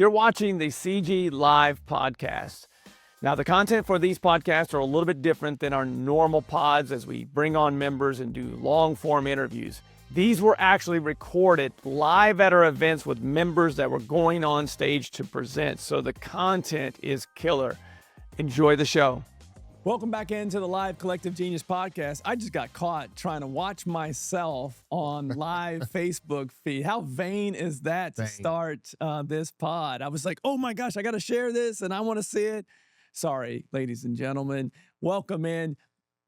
You're watching the CG Live podcast. Now, the content for these podcasts are a little bit different than our normal pods as we bring on members and do long-form interviews. These were actually recorded live at our events with members that were going on stage to present, so the content is killer. Enjoy the show. Welcome back into the Live Collective Genius podcast. I just got caught trying to watch myself on live Facebook feed. How vain is that to start this pod? I was like, oh my gosh, I got to share this and I want to see it. Sorry, ladies and gentlemen. Welcome in.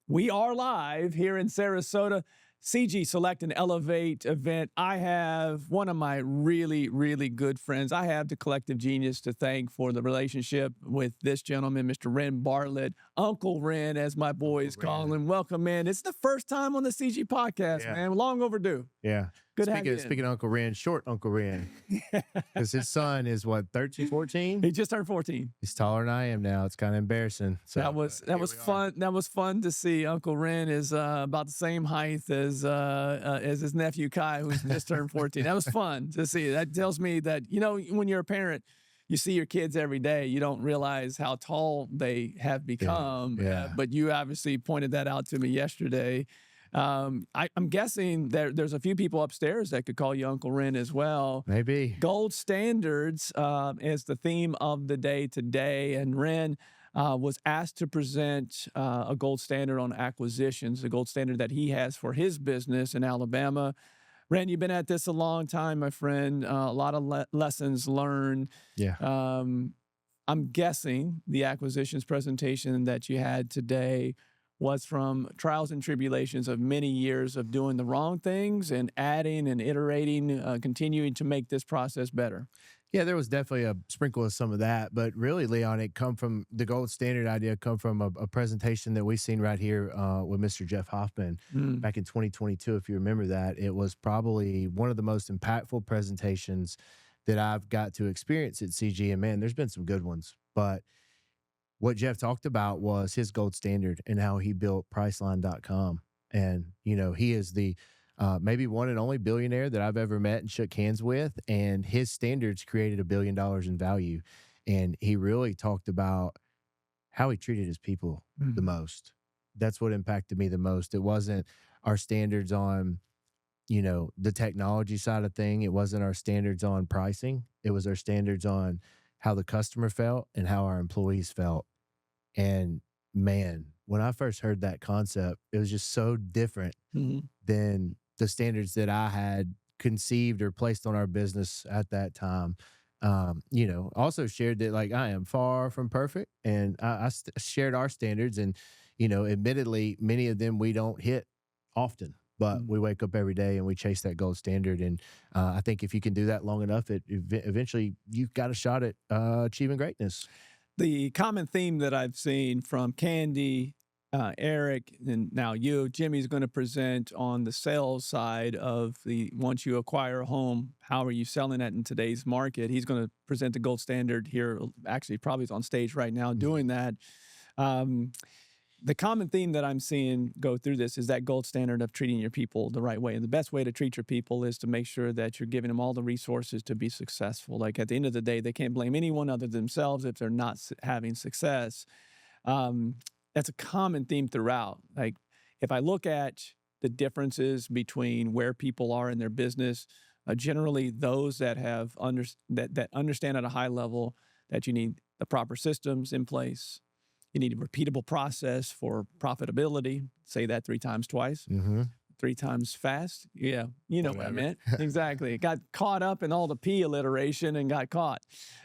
We are live here in Sarasota. CG Select and Elevate event. I have one of my really, really good friends. I have the Collective Genius to thank for the relationship with this gentleman, Mr. Rhen Bartlett, Uncle Rhen, as my boys call him. Welcome, man. It's the first time on the CG podcast, man. Long overdue. Yeah. Good to have you. Speaking of Uncle Rhen, short Uncle Rhen. Because his son is what, 13, 14? He just turned 14. He's taller than I am now. It's kind of embarrassing. So that was fun. That was fun to see. Uncle Rhen is about the same height as his nephew Kai, who's just turned 14. That was fun to see. That tells me that, you know, when you're a parent, you see your kids every day. You don't realize how tall they have become. Yeah. But you obviously pointed that out to me yesterday. I'm guessing there's a few people upstairs that could call you Uncle Rhen as well. Maybe. Gold standards is the theme of the day today, and Rhen was asked to present a gold standard on acquisitions, the gold standard that he has for his business in Alabama. Rhen, you've been at this a long time, my friend. A lot of lessons learned. Yeah. I'm guessing the acquisitions presentation that you had today was from trials and tribulations of many years of doing the wrong things and adding and iterating, continuing to make this process better. Yeah, there was definitely a sprinkle of some of that. But really, Leon, it come from the gold standard idea, come from a presentation that we seen right here with Mr. Jeff Hoffman back in 2022. If you remember that, it was probably one of the most impactful presentations that I've got to experience at CG. And man, there's been some good ones. But what Jeff talked about was his gold standard and how he built Priceline.com. And, you know, he is the maybe one and only billionaire that I've ever met and shook hands with. And his standards created $1 billion in value. And he really talked about how he treated his people the most. That's what impacted me the most. It wasn't our standards on, you know, the technology side of thing. It wasn't our standards on pricing. It was our standards on how the customer felt and how our employees felt. And man, when I first heard that concept, it was just so different than the standards that I had conceived or placed on our business at that time. You know, also shared that like I am far from perfect, and I shared our standards, and you know, admittedly, many of them we don't hit often, but we wake up every day and we chase that gold standard. And I think if you can do that long enough, eventually you've got a shot at achieving greatness. The common theme that I've seen from Candy, Eric, and now you, Jimmy's going to present on the sales side of the once you acquire a home, how are you selling it in today's market? He's going to present the gold standard here. Actually, probably is on stage right now doing that. The common theme that I'm seeing go through this is that gold standard of treating your people the right way. And the best way to treat your people is to make sure that you're giving them all the resources to be successful. Like at the end of the day, they can't blame anyone other than themselves if they're not having success. That's a common theme throughout. Like if I look at the differences between where people are in their business, generally those that have that understand at a high level that you need the proper systems in place. You need a repeatable process for profitability. Say that 3 times twice. 3 times fast. Yeah, you know what I meant. Exactly. Got caught up in all the P alliteration and got caught.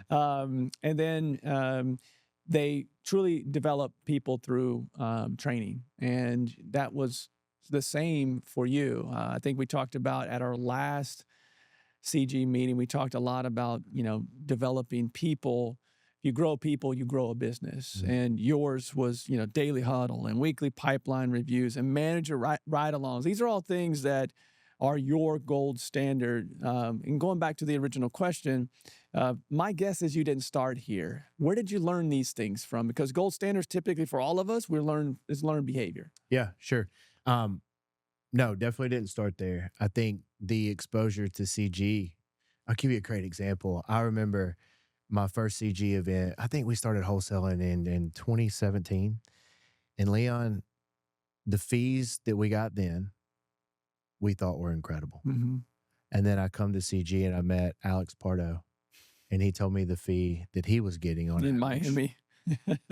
And then they truly develop people through training. And that was the same for you. I think we talked about at our last CG meeting, we talked a lot about, you know, developing people. You grow people, you grow a business. And yours was, you know, daily huddle and weekly pipeline reviews and manager ride-alongs. These are all things that are your gold standard. And going back to the original question, my guess is you didn't start here. Where did you learn these things from? Because gold standards typically for all of us, is learned behavior. Yeah, sure. No, definitely didn't start there. I think the exposure to CG, I'll give you a great example. I remember my first CG event, I think we started wholesaling in 2017. And Leon, the fees that we got then, we thought were incredible. Mm-hmm. And then I come to CG and I met Alex Pardo, and he told me the fee that he was getting on In average. Miami.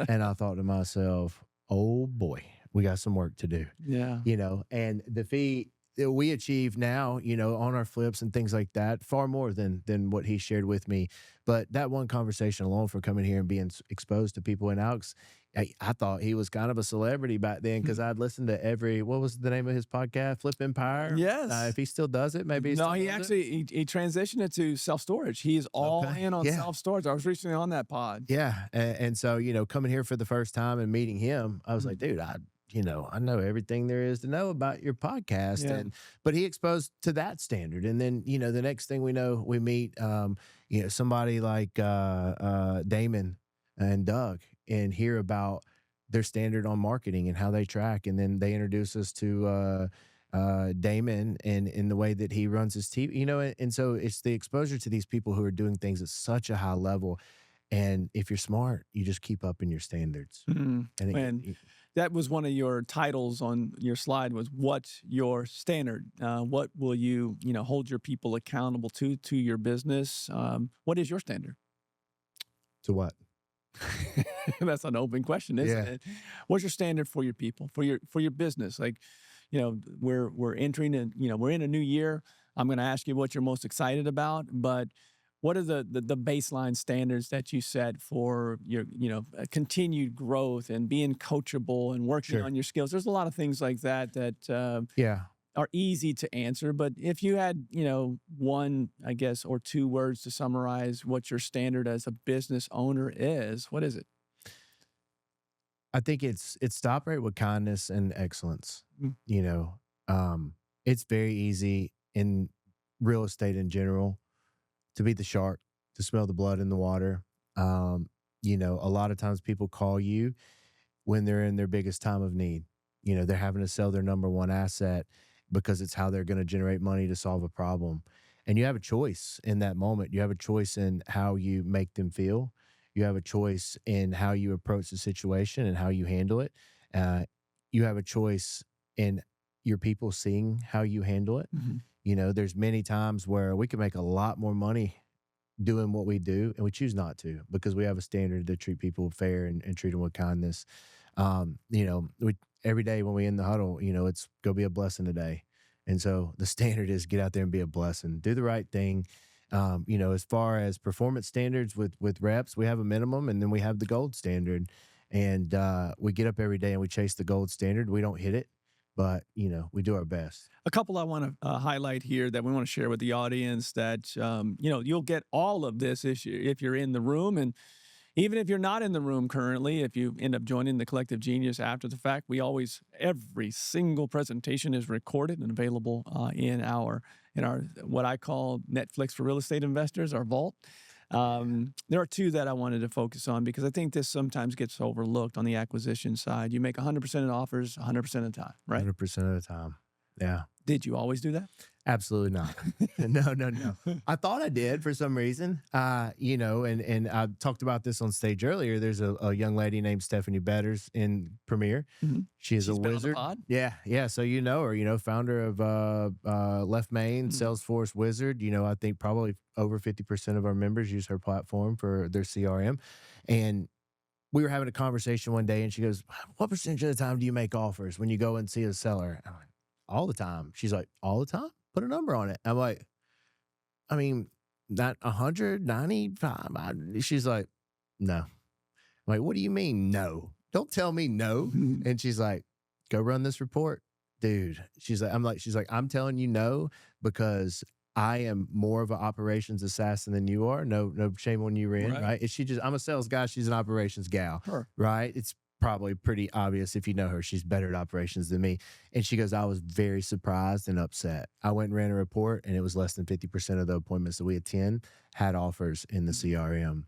And I thought to myself, oh boy, we got some work to do. Yeah. You know, and the fee that we achieve now, you know, on our flips and things like that, far more than what he shared with me. But that one conversation alone, for coming here and being exposed to people, and Alex, I thought he was kind of a celebrity back then because I'd listened to what was the name of his podcast? Flip Empire? Yes. If he still does it, maybe No, he actually he transitioned it to self-storage. He's all in on self-storage. I was recently on that pod. Yeah. And so, you know, coming here for the first time and meeting him, I was like, dude, I know everything there is to know about your podcast. Yeah. But he exposed to that standard. And then, you know, the next thing we know, we meet, you know, somebody like Damon and Doug, and hear about their standard on marketing and how they track. And then they introduce us to Damon and in the way that he runs his team, you know, and so it's the exposure to these people who are doing things at such a high level. And if you're smart, you just keep up in your standards. Mm-hmm. And that was one of your titles on your slide, was what's your standard? What will you hold your people accountable to your business? What is your standard? To what? That's an open question, isn't it? What's your standard for your people, for your business? Like, you know, we're entering in, we're in a new year. I'm going to ask you what you're most excited about, but what are the baseline standards that you set for your, continued growth and being coachable and working on your skills? There's a lot of things like that are easy to answer. But if you had, one, I guess, or two words to summarize what your standard as a business owner is, what is it? I think it's to operate with kindness and excellence. You know, it's very easy in real estate in general to be the shark, to smell the blood in the water. You know, a lot of times people call you when they're in their biggest time of need. You know, they're having to sell their number one asset because it's how they're going to generate money to solve a problem. And you have a choice in that moment. You have a choice in how you make them feel. You have a choice in how you approach the situation and how you handle it. You have a choice in your people seeing how you handle it. Mm-hmm. You know, there's many times where we can make a lot more money doing what we do, and we choose not to because we have a standard to treat people fair and treat them with kindness. You know, every day when we in the huddle, it's go be a blessing today. And so the standard is get out there and be a blessing, do the right thing. As far as performance standards with reps, we have a minimum and then we have the gold standard, and we get up every day and we chase the gold standard. We don't hit it, but we do our best. A couple I want to highlight here that we want to share with the audience that, you'll get all of this if you're in the room. And even if you're not in the room currently, if you end up joining the Collective Genius after the fact, every single presentation is recorded and available in our what I call Netflix for real estate investors, our vault. There are two that I wanted to focus on because I think this sometimes gets overlooked on the acquisition side. You make 100% of offers 100% of the time, right? 100% of the time. Yeah. Did you always do that? Absolutely not. No. I thought I did for some reason, and I talked about this on stage earlier. There's a young lady named Stephanie Betters in Premier. Mm-hmm. She's a wizard. On the pod? Yeah. So you know her, founder of Left Main, Salesforce Wizard. I think probably over 50% of our members use her platform for their CRM. And we were having a conversation one day and she goes, what percentage of the time do you make offers when you go and see a seller? I'm like, all the time. She's like, all the time? Put a number on it. I'm like, I mean, not 195. She's like, no. I'm like, what do you mean no? Don't tell me no. And she's like, go run this report. Dude. She's like, I'm telling you no because I am more of an operations assassin than you are. No shame on you, Rhen, right? I'm a sales guy. She's an operations gal, right? It's probably pretty obvious if you know her. She's better at operations than me. And she goes, I was very surprised and upset. I went and ran a report and it was less than 50% of the appointments that we attend had offers in the CRM.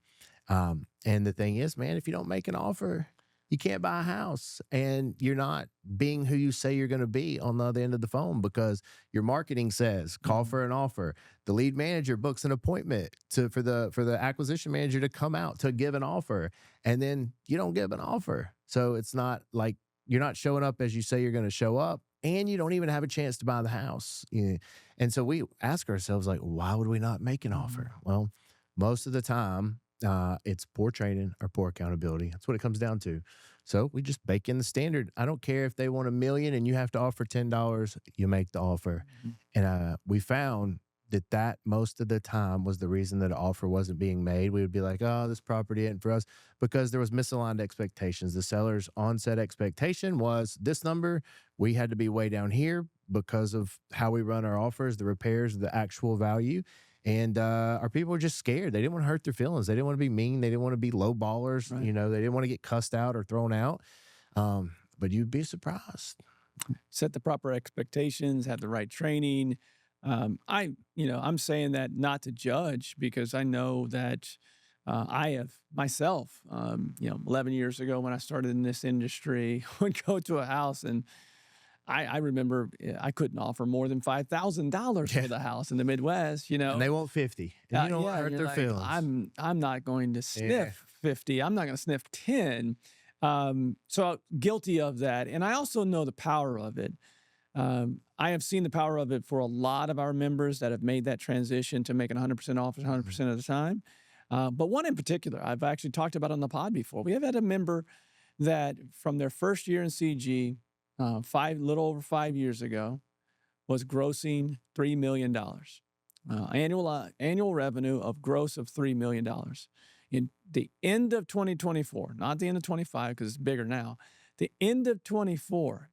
And the thing is, man, if you don't make an offer, you can't buy a house, and you're not being who you say you're going to be on the other end of the phone because your marketing says call for an offer. The lead manager books an appointment for the acquisition manager to come out to give an offer, and then you don't give an offer. So it's not like you're not showing up as you say you're going to show up, and you don't even have a chance to buy the house. And so we ask ourselves, like, why would we not make an offer? Well, most of the time, it's poor training or poor accountability. That's what it comes down to. So we just bake in the standard. I don't care if they want $1 million and you have to offer $10, you make the offer. And we found that most of the time was the reason that an offer wasn't being made. We would be like, oh, this property isn't for us, because there was misaligned expectations. The seller's onset expectation was this number. We had to be way down here because of how we run our offers, the repairs, the actual value. And our people were just scared. They didn't want to hurt their feelings. They didn't want to be mean. They didn't want to be low ballers. Right. They didn't want to get cussed out or thrown out. But you'd be surprised. Set the proper expectations, have the right training. I'm saying that not to judge, because I know that I have myself, 11 years ago when I started in this industry, would go to a house, and I remember I couldn't offer more than $5,000 for the house in the Midwest, And they want 50. And you don't want to hurt their feelings. I'm not going to sniff 50. I'm not going to sniff 10. So guilty of that. And I also know the power of it. I have seen the power of it for a lot of our members that have made that transition to making 100% offers 100% of the time. But one in particular, I've actually talked about on the pod before. We have had a member that from their first year in CG, little over 5 years ago, was grossing $3 million. Annual revenue of gross of $3 million. In the end of 2024, not the end of 25, because it's bigger now, the end of 24,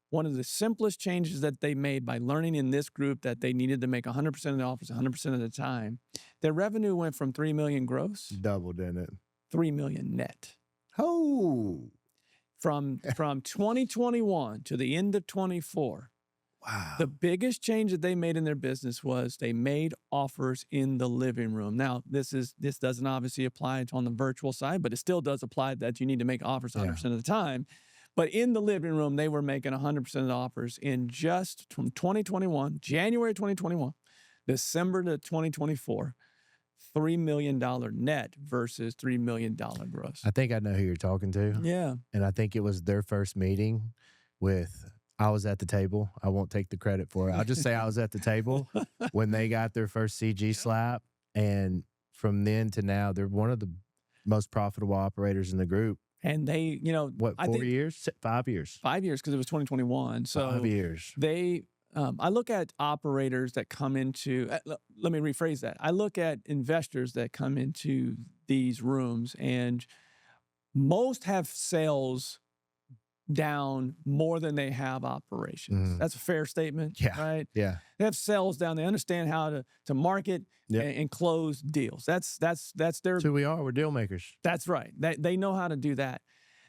one of the simplest changes that they made by learning in this group that they needed to make 100% of the offers 100% of the time, their revenue went from $3 million gross. Doubled, didn't it? $3 million net. Oh. From 2021 to the end of 24, wow. The biggest change that they made in their business was they made offers in the living room. Now, this doesn't obviously apply on the virtual side, but it still does apply that you need to make offers 100% of the time. But in the living room, they were making 100% of the offers in just from 2021, January 2021, December to 2024. $3 million net versus $3 million gross. I think I know who you're talking to. Yeah. And I think it was their first meeting I was at the table. I won't take the credit for it. I'll just say I was at the table when they got their first CG slap. And from then to now, they're one of the most profitable operators in the group. And they, 4 years? 5 years. 5 years, because it was 2021. So 5 years. I look at operators that come into, let me rephrase that. I look at investors that come into these rooms, and most have sales down more than they have operations. That's a fair statement, right? Yeah. They have sales down. They understand how to market and close deals. That's their. That's who we are. We're deal makers. That's right. They know how to do that.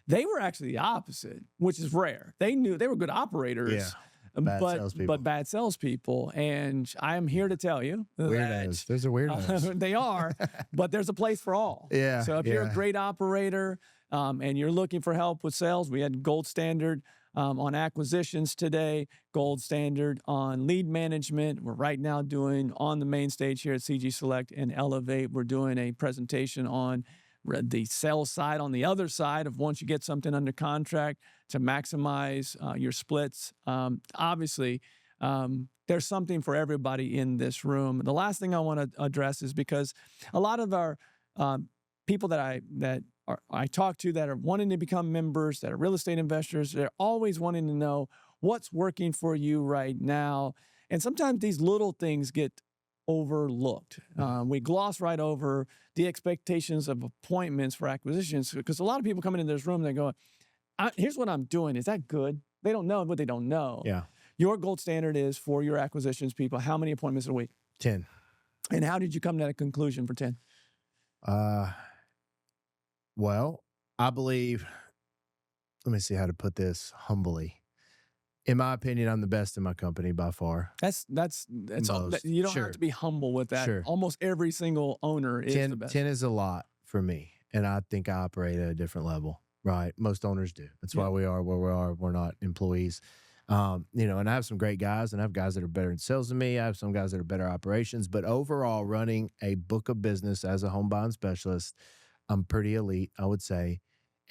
They were actually the opposite, which is rare. They were good operators. Yeah. But bad salespeople. And I am here to tell you weirdos. Those are weirdos. They are, but there's a place for all. Yeah. So if you're a great operator and you're looking for help with sales, we had gold standard on acquisitions today, gold standard on lead management. We're right now doing on the main stage here at CG Select and Elevate. We're doing a presentation on the sales side, on the other side of once you get something under contract to maximize your splits. Obviously, there's something for everybody in this room. The last thing I want to address is because a lot of our people that I talk to that are wanting to become members, that are real estate investors, they're always wanting to know what's working for you right now. And sometimes these little things get overlooked. We gloss right over the expectations of appointments for acquisitions, because a lot of people come into this room, they go, here's what I'm doing. Is that good? They don't know what they don't know. Yeah. Your gold standard is for your acquisitions people, how many appointments a week? 10. And how did you come to that conclusion for 10? Well, I believe, let me see how to put this humbly. In my opinion, I'm the best in my company by far. That's all, you don't have to be humble with that. Sure. Almost every single owner is the best. 10 is a lot for me, and I think I operate at a different level. right? Most owners do. That's why we are where we are. We're not employees. And I have some great guys, and I have guys that are better in sales than me. I have some guys that are better operations, but overall, running a book of business as a home buying specialist, I'm pretty elite, I would say.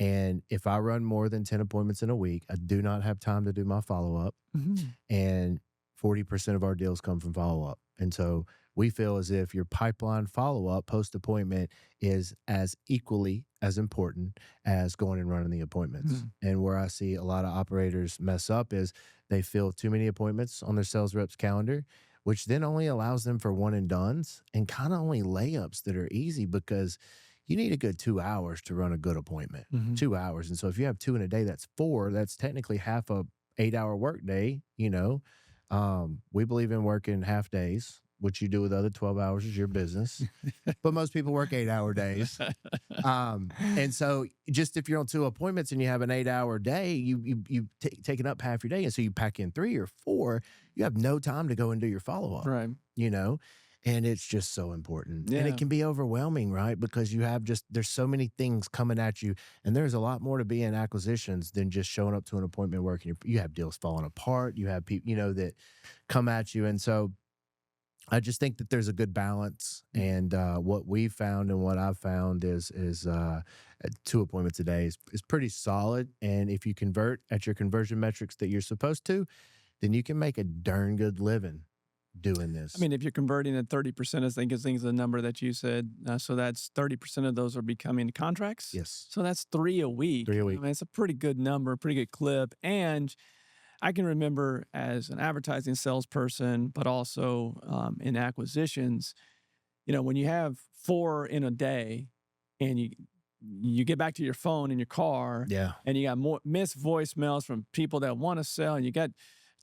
And if I run more than 10 appointments in a week, I do not have time to do my follow up. And 40% of our deals come from follow up. And so we feel as if your pipeline follow up post appointment is as equally as important as going and running the appointments. And where I see a lot of operators mess up is they fill too many appointments on their sales reps calendar, which then only allows them for one and dones and kind of only layups that are easy, because you need a good 2 hours to run a good appointment. 2 hours. And so if you have 2 in a day, that's 4. That's technically half a 8-hour work day. We believe in working half days. What you do with the other 12 hours is your business. But most people work 8-hour days. And so just if you're on 2 appointments and you have an 8-hour day, you've taken up half your day. And so you pack in 3 or 4, you have no time to go and do your follow-up. Right. And it's just so important. Yeah. And it can be overwhelming, right? Because you have there's so many things coming at you. And there's a lot more to be in acquisitions than just showing up to an appointment working. You have deals falling apart. You have people, that come at you. And so I just think that there's a good balance. And what we found and what I've found is 2 appointments a day is pretty solid. And if you convert at your conversion metrics that you're supposed to, then you can make a darn good living doing this. I mean, if you're converting at 30%, I think is the number that you said. So that's 30% of those are becoming contracts. Yes. So that's 3 a week. 3 a week. I mean, it's a pretty good number, pretty good clip. And I can remember as an advertising salesperson, but also in acquisitions, when you have 4 in a day and you get back to your phone in your car, and you got more missed voicemails from people that want to sell, and you got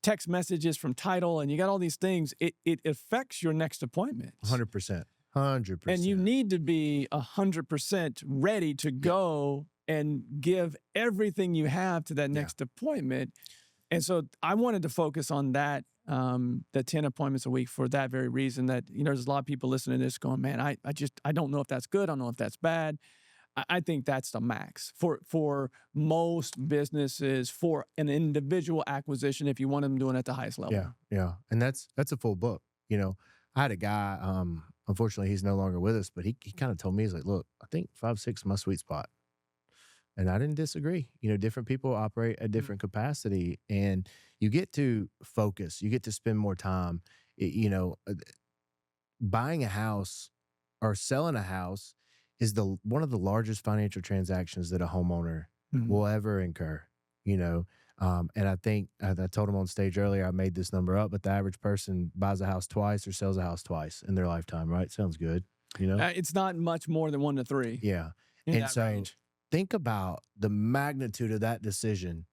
text messages from title, and you got all these things, it affects your next appointment. 100%. 100%. And you need to be 100% ready to go and give everything you have to that next appointment. And so I wanted to focus on that, the 10 appointments a week, for that very reason, that, there's a lot of people listening to this going, man, I don't know if that's good. I don't know if that's bad. I think that's the max for most businesses, for an individual acquisition, if you want them doing it at the highest level. Yeah. And that's a full book. I had a guy, unfortunately he's no longer with us, but he kind of told me, he's like, look, I think 5, 6 is my sweet spot. And I didn't disagree. Different people operate at different capacity, and you get to focus, you get to spend more time. Buying a house or selling a house is one of the largest financial transactions that a homeowner will ever incur, And I think, I told him on stage earlier, I made this number up, but the average person buys a house twice or sells a house twice in their lifetime, right? Sounds good, It's not much more than 1 to 3. Yeah. And so range. Think about the magnitude of that decision,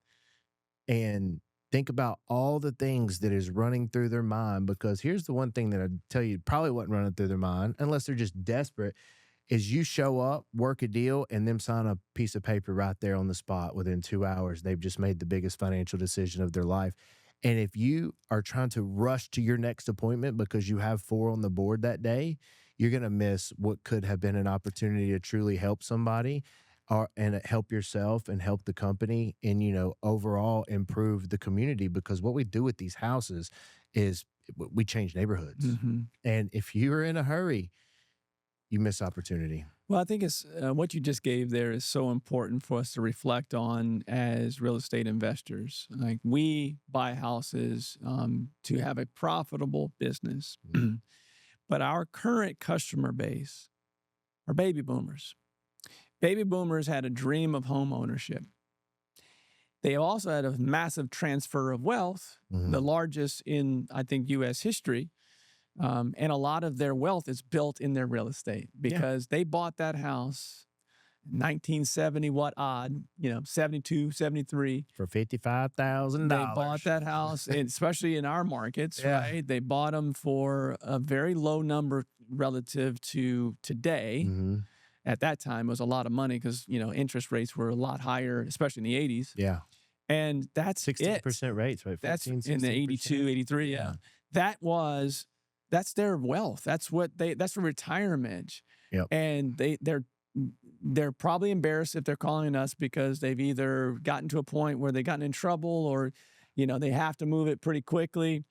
and think about all the things that is running through their mind, because here's the one thing that I tell you probably wasn't running through their mind, unless they're just desperate, is you show up, work a deal, and them sign a piece of paper right there on the spot within 2 hours. They've just made the biggest financial decision of their life. And if you are trying to rush to your next appointment because you have 4 on the board that day, you're going to miss what could have been an opportunity to truly help somebody, and help yourself and help the company, and, overall improve the community. Because what we do with these houses is we change neighborhoods. And if you're in a hurry, you miss opportunity. Well, I think it's what you just gave there is so important for us to reflect on as real estate investors. Like, we buy houses to have a profitable business, but our current customer base are baby boomers. Baby boomers had a dream of home ownership. They also had a massive transfer of wealth, the largest in, I think, U.S. history. And a lot of their wealth is built in their real estate, because they bought that house 1970, 72, 73. For $55,000. They bought that house, and especially in our markets, right? They bought them for a very low number relative to today. At that time, it was a lot of money because, interest rates were a lot higher, especially in the 80s. Yeah. And that's 16% rates, right? 15, that's 16%. in the 82, 83. Yeah. That's their wealth. That's for retirement. Yep. And they're probably embarrassed if they're calling us because they've either gotten to a point where they've gotten in trouble or, they have to move it pretty quickly.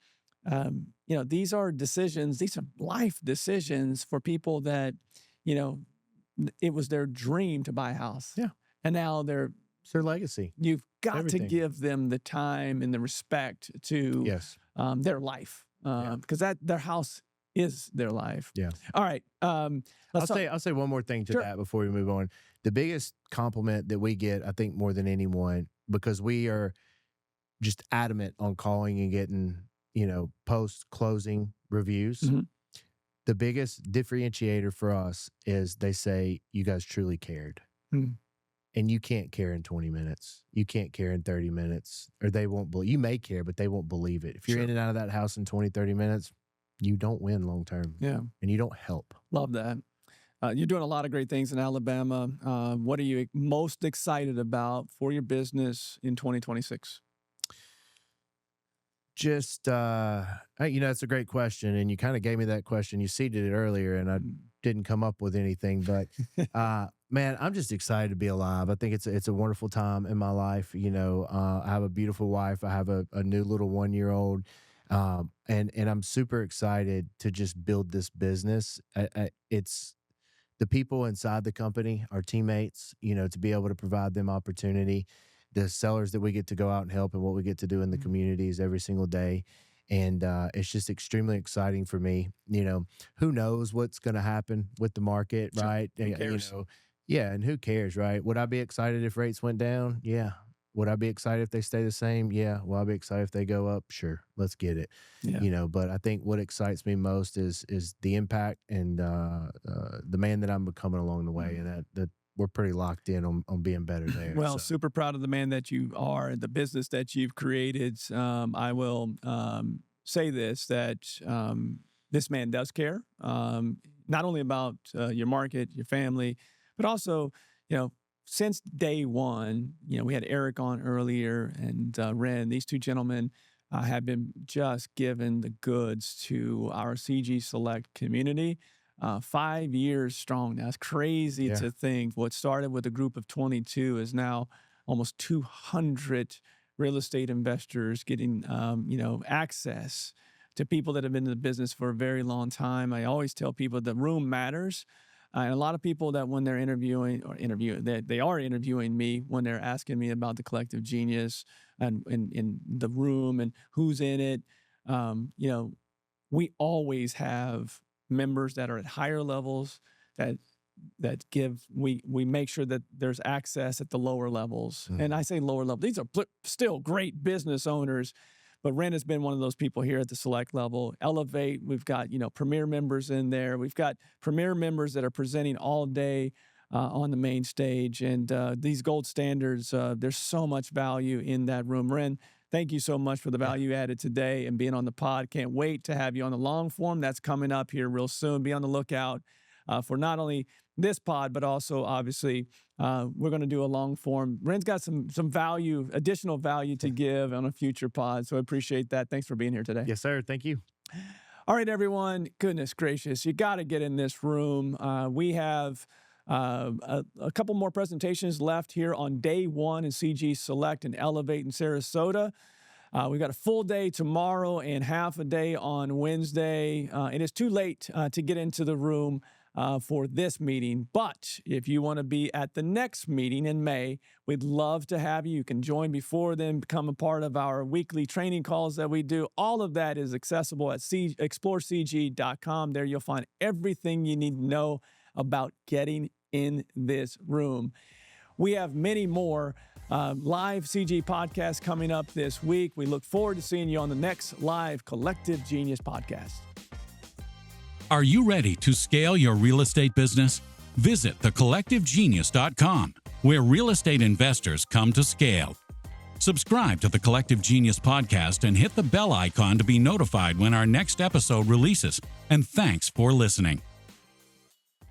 These are decisions. These are life decisions for people that, it was their dream to buy a house. Yeah. And now it's their legacy. You've got Everything. to give them the time and the respect to their life because their house is their life. Yeah. All right. I'll say one more thing to that before we move on. The biggest compliment that we get, I think, more than anyone, because we are just adamant on calling and getting, post-closing reviews. Mm-hmm. The biggest differentiator for us is they say, you guys truly cared. Mm-hmm. And you can't care in 20 minutes. You can't care in 30 minutes. Or they won't believe. You may care, but they won't believe it. If you're in and out of that house in 20, 30 minutes, you don't win long term. Yeah. And you don't help. Love that. You're doing a lot of great things in Alabama. What are you most excited about for your business in 2026? Just, it's a great question. And you kind of gave me that question. You seeded it earlier, and I didn't come up with anything. But, man, I'm just excited to be alive. I think it's a wonderful time in my life. I have a beautiful wife. I have a new little 1-year-old. And I'm super excited to just build this business. It's the people inside the company, our teammates, to be able to provide them opportunity, the sellers that we get to go out and help, and what we get to do in the communities every single day. And it's just extremely exciting for me. Who knows what's going to happen with the market, right? Who cares? Yeah, and who cares, right? Would I be excited if rates went down? Yeah. Would I be excited if they stay the same? Yeah. Will I be excited if they go up? Sure. Let's get it. Yeah. But I think what excites me most is the impact and the man that I'm becoming along the way, and that we're pretty locked in on being better there. Well, super proud of the man that you are, the business that you've created. I will say this, that this man does care, not only about your market, your family, but also, since day one, we had Eric on earlier and Rhen. These two gentlemen have been just given the goods to our CG Select community. 5 years strong now. It's crazy to think what started with a group of 22 is now almost 200 real estate investors getting, access to people that have been in the business for a very long time. I always tell people the room matters. And a lot of people that when they're they are interviewing me when they're asking me about the Collective Genius and in the room and who's in it, we always have members that are at higher levels that we make sure that there's access at the lower levels. And I say lower level, these are still great business owners, but Rhen has been one of those people here at the Select level. Elevate, we've got, premier members in there. We've got premier members that are presenting all day on the main stage. And these gold standards, there's so much value in that room. Rhen, thank you so much for the value added today and being on the pod. Can't wait to have you on the long form. That's coming up here real soon. Be on the lookout for not only this pod, but also obviously we're going to do a long form. Rhen's got some value, additional value to give on a future pod. So I appreciate that. Thanks for being here today. Yes, sir. Thank you. All right, everyone. Goodness gracious. You got to get in this room. We have a couple more presentations left here on day one in CG Select and Elevate in Sarasota. We've got a full day tomorrow and half a day on Wednesday. It is too late to get into the room for this meeting, but if you want to be at the next meeting in May, we'd love to have you. You can join before then, become a part of our weekly training calls that we do. All of that is accessible at explorecg.com. There you'll find everything you need to know about getting in this room. We have many more live CG podcasts coming up this week. We look forward to seeing you on the next live Collective Genius podcast. Are you ready to scale your real estate business? Visit thecollectivegenius.com, where real estate investors come to scale. Subscribe to the Collective Genius podcast and hit the bell icon to be notified when our next episode releases. And thanks for listening.